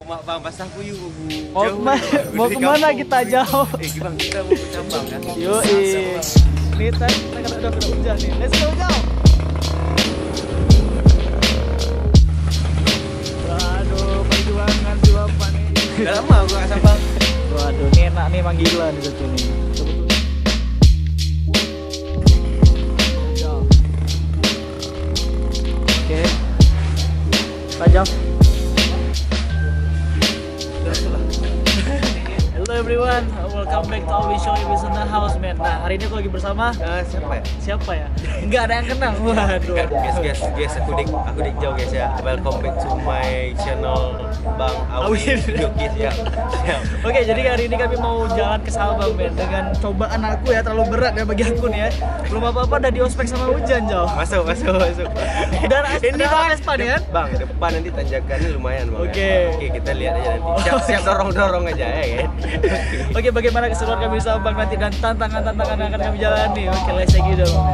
Bang, basah kuyup Mau kemana kita jauh? Bang, kita mau ke Cabang kan? Yoi. Nih tadi kita udah hujan nih. Let's go jauh. Waduh, perjuangan apa nih? Udah lama gua ke Cabang. Waduh, ini enak nih manggilan di situ nih. Oke. Tajam. Hello everyone, welcome back to our show in the house, man. Nah, hari ini aku lagi bersama Siapa ya? siapa ya? Enggak ada yang kenal. Waduh. Guys, aku dik jauh guys ya. Welcome back to my channel Bang Awin. Guys ya. Oke, jadi hari ini kami mau jalan ke Sabang, men. Dengan cobaan aku ya, terlalu berat ya bagi aku nih ya. Belum apa-apa udah diospek sama hujan, jauh. Masuk. Dan ini Bang Vespa nih kan? Bang, depan nanti tanjakannya lumayan bang. Oke. Oke, kita lihat aja nanti. Siap dorong aja ya kan. Oke, bagaimana keseruan kami di Sabang nanti dan tantangan yang akan kami jalani. Oke, let's go dong.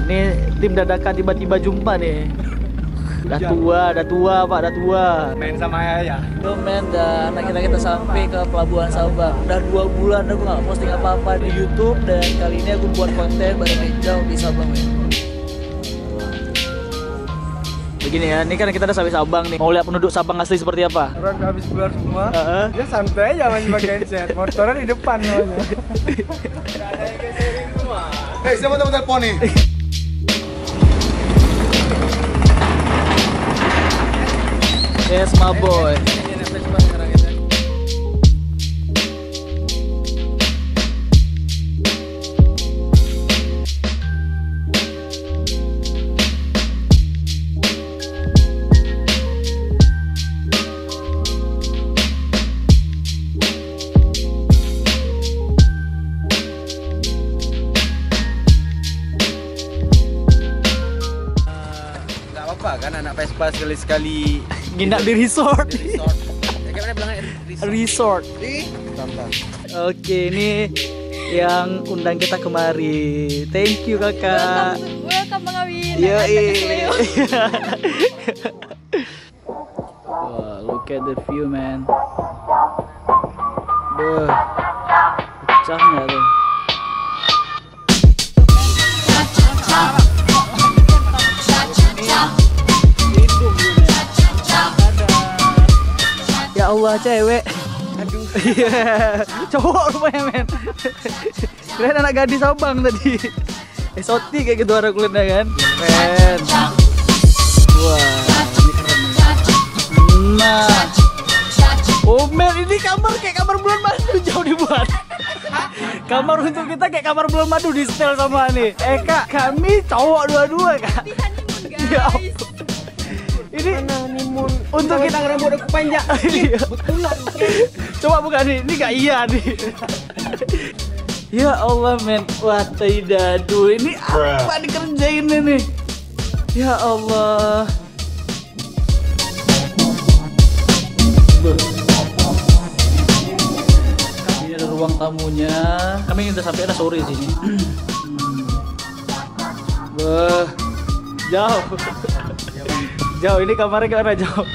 Ini tim dadakan tiba-tiba jumpa nih. Udah tua pak. Main sama ayah. Tuh men, dan akhirnya kita sampai ke Pelabuhan Sabang. Udah 2 bulan aku nggak posting apa-apa di YouTube, dan kali ini aku buat konten bareng Rijal di Sabang, men. Begini ya, ini kan kita udah sampai Sabang nih. Mau lihat penduduk Sabang asli seperti apa? Orang udah habis keluar semua. Ya santai aja masih pakai headset. Motornya di depan soalnya. Siapa tahu telepon nih? Yes, my boy. Gak apa-apa kan anak Vespa sekali-sekali Nginap di resort. resort. Ya gimana bilangnya Resort. Tantang. Oke, ini yang undang kita kemari. Thank you kakak. Welcome Bang Awin. Iya. Ajak Wah, look at the view, man. Beuh, pecah nggak tuh? Ya Allah, cewek. Aduh. Iya, cowok rupanya, men. Keren anak gadis Sabang tadi. Exotic kayak gitu orang kulitnya kan. Keren. Wah, ini keren nih. Nah. Oh men, ini kamar kayak kamar bulan madu jauh dibuat. Kamar untuk kita kayak kamar bulan madu di setel sama nih. Kak, kami cowok dua-dua kak. Ya ampun. Ini untuk kita rambut aku panjang. Iya. Coba buka nih, ini gak iya nih. Ya Allah men, wah dadu, ini apa dikerjain ini? Ya Allah. Ini ada ruang tamunya. Kami udah sampai, ada sore sini. Beuh, jauh. Jauh, ini kamarnya gimana jauh?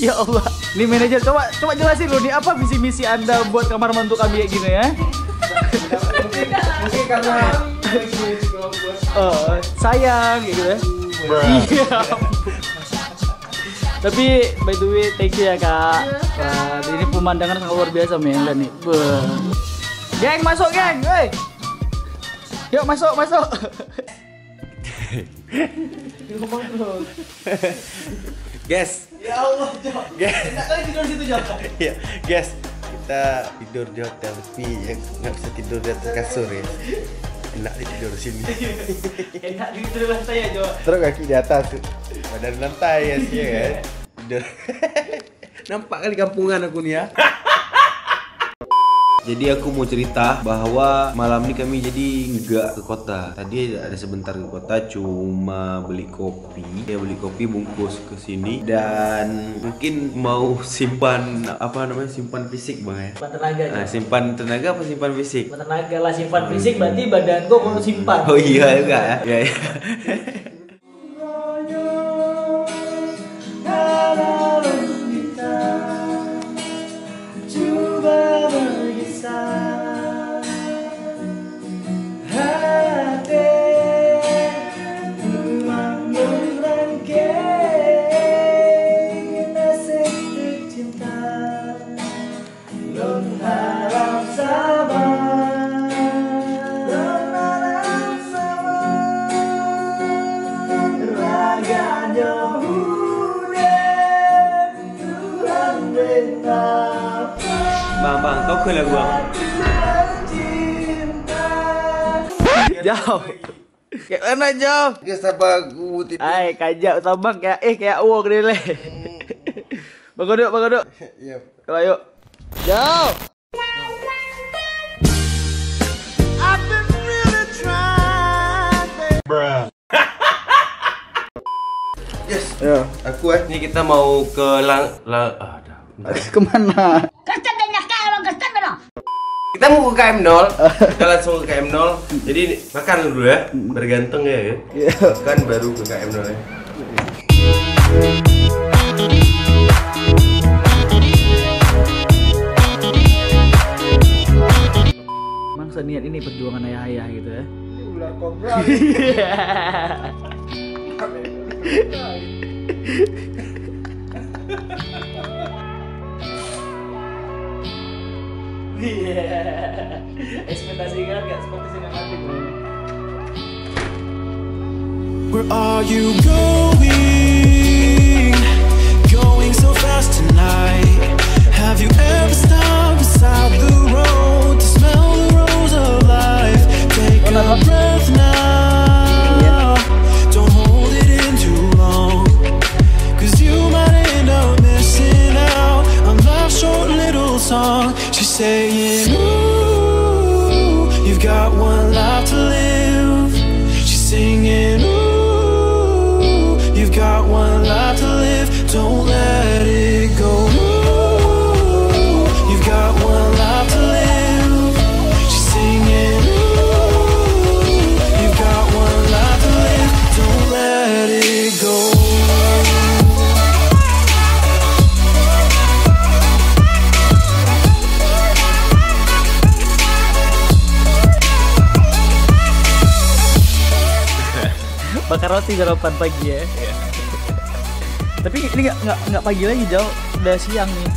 Ya Allah, ini manajer coba jelasin loh, nih apa visi misi Anda buat kamar mantu kami kayak gini ya? Mungkin karena Sayang gitu ya. Iya. Tapi by the way, thank you ya kak. Wah, ini pemandangan sangat luar biasa men nih. Geng masuk geng, woi. Yuk masuk. Guys. ya Allah, Guys. enak kali tidur situ Jal. Iya, guys. Kita tidur di hotel tapi nggak bisa tidur di atas kasur ya. Enak tidur di sini. Enak di lantai ya, Jo. Terus kaki di atas, badan lantai ya sih ya kan. Tidur. Nampak kali kampungan aku nih ya. Jadi aku mau cerita bahwa malam ini kami jadi nggak ke kota. Tadi ada sebentar ke kota, cuma beli kopi. Ya beli kopi bungkus ke sini dan mungkin mau simpan apa namanya, simpan fisik bang ya. Simpan tenaga. Nah, simpan tenaga apa simpan fisik? Simpan tenaga lah, simpan fisik berarti badan gua mau simpan. Oh iya juga ya. Ya, ya. Bang, kau ke lagu bang? Jauh. Kayak mana jauh? Gak sabar aku tidur. Ay, kajak tabang kayak uang dia leh. Bang duduk. Iya. Kalau yuk. Jauh. Yes. Ya. Aku ini kita mau ke Kemana? Kita mau ke KM0. Kita langsung ke KM0. Jadi makan dulu ya. Berganteng ya. Iya. Makan baru ke KM0 ya. Emang seniat ini perjuangan ayah-ayah gitu ya. Ular kobra. Ekspektasi kan nggak seperti sinematik. Where are you going? Going so fast tonight. Have you ever stopped beside the road to smell the rose of life? Take a breath now. Don't hold it in too long, 'cause you might end up missing out on life's short little song. She's saying, ooh, you've got one life to live. She's singing, ooh, you've got one life to live. Don't let it go. Ooh, you've got one life to live. She's singing, ooh, you've got one life to live. Don't let it go. Bakar roti sarapan pagi ya. Tapi ini nggak pagi lagi jauh, udah siang nih.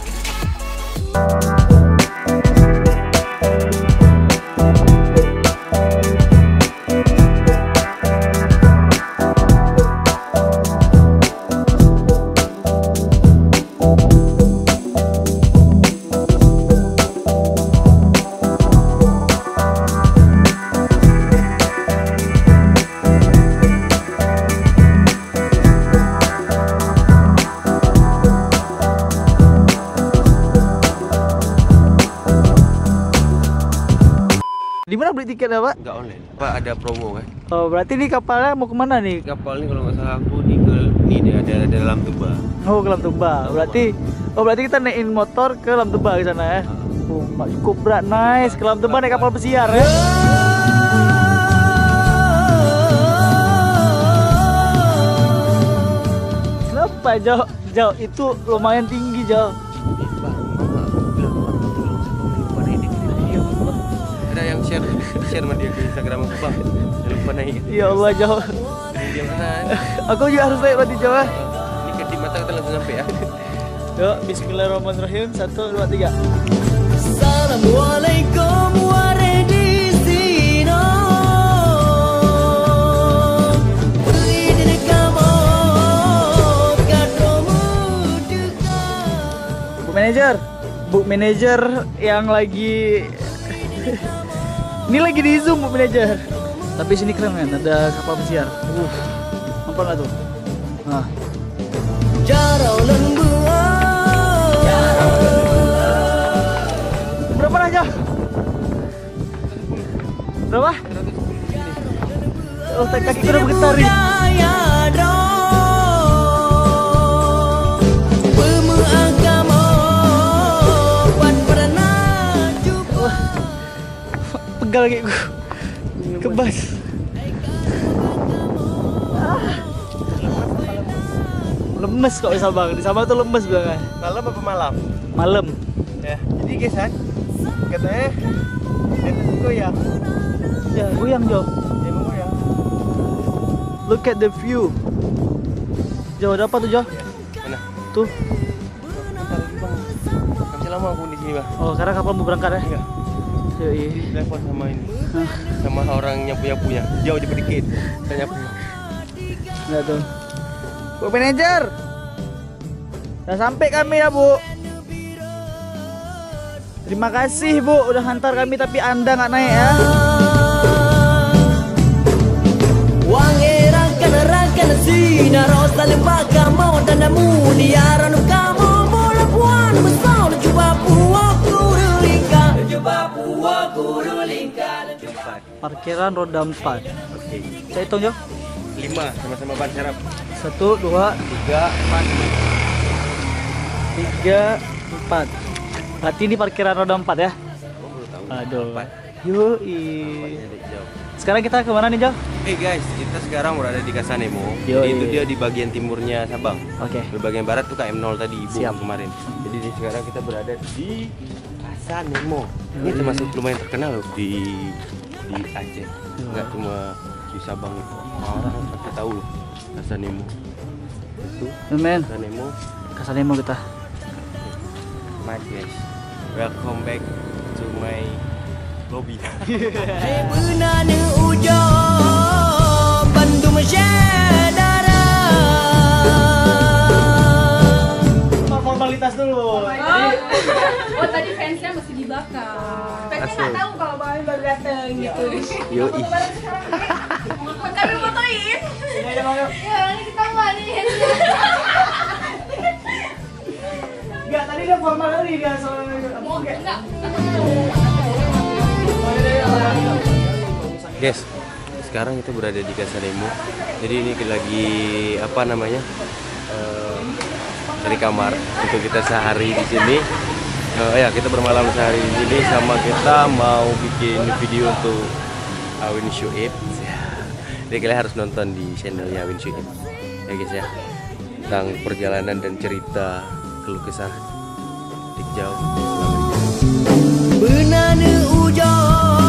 Di mana beli tiket ya, Pak? Enggak online. Pak ada promo kan? Oh, berarti ini kapalnya mau kemana nih? Kapal ini kalau nggak salah aku nih ke dia ada dalam Tuba. Oh, ke Lam Tuba. Berarti kita naikin motor ke Lam Tuba ke sana ya. Oh, cukup berat, nice. Ke Lam Tuba naik kapal pesiar ya. Kenapa jauh itu lumayan tinggi jauh. Ada yang share sama dia ke Instagram aku bang. Jangan lupa naik. Ya Allah jauh. Dia mana? Aku juga harus naik berarti jauh. Ini ke di mata kita langsung sampai ya. Yuk, bismillahirrahmanirrahim. 1, 2, 3. Assalamualaikum waridisino. Bu manajer yang lagi ini lagi di zoom Bu manajer. Tapi sini keren kan, ada kapal pesiar. Nampak nggak tuh? Nah. Berapa aja? Berapa? Oh, kaki udah bergetar nih. Pegal kayak gue. Kebas. Lemes kok di Sabang. Di Sabang tuh lemes bilangnya. Malam apa malam? Malam. Ya. Jadi guys kan, katanya itu goyang. Ya, goyang Jo. Ya emang goyang. Look at the view. Jo, ada apa tuh Jo? Mana? Tuh. Bentar lagi bang. Gak bisa lama aku di sini bang. Oh, sekarang kapal mau berangkat ya? Iya. Yoi. Telepon sama ini. Sama orang nyapu-nyapunya. Jauh dikit. Saya nyapu. Enggak tuh. Bu manajer. Udah sampai kami ya, Bu. Terima kasih, Bu, udah hantar kami tapi Anda nggak naik ya. Parkiran roda 4. Oke. Saya hitung, Jo. 5 sama-sama ban serap. 1, 2, 3, 3, 4. Berarti ini parkiran roda 4 ya? Aduh. Yoi. Sekarang kita kemana nih, Jo? Hey guys, kita sekarang berada di Kasanemo. Yo, Jadi itu iya. dia di bagian timurnya Sabang. Oke. Di bagian barat tuh KM0 tadi, Ibu Siap. kemarin. Jadi sekarang kita berada di Kasanemo. Ini termasuk lumayan terkenal loh di Aceh. Enggak cuma di Sabang. Orang pasti tahu loh Kasanemo. Itu Men, Kasanemo. Kasanemo kita. Mas guys. Welcome back to my lobby. Formalitas dulu. Oh tadi fansnya masih dibakar. Fansnya nggak tahu kalau Bang Amin baru dateng gitu. Yoi. Kami fotoin. Ya ini ketahuan nih. Enggak, tadi dia formal kali dia soalnya. Enggak. Guys, sekarang kita berada di Kasanemo. Jadi ini lagi apa namanya? Cari kamar untuk kita sehari di sini. Ya, kita bermalam sehari di sini sama kita mau bikin video untuk Awin Syuib. Jadi kalian harus nonton di channelnya Awin Syuib. Ya guys ya. Tentang perjalanan dan cerita keluh kesah Dik Jau. Benana ujar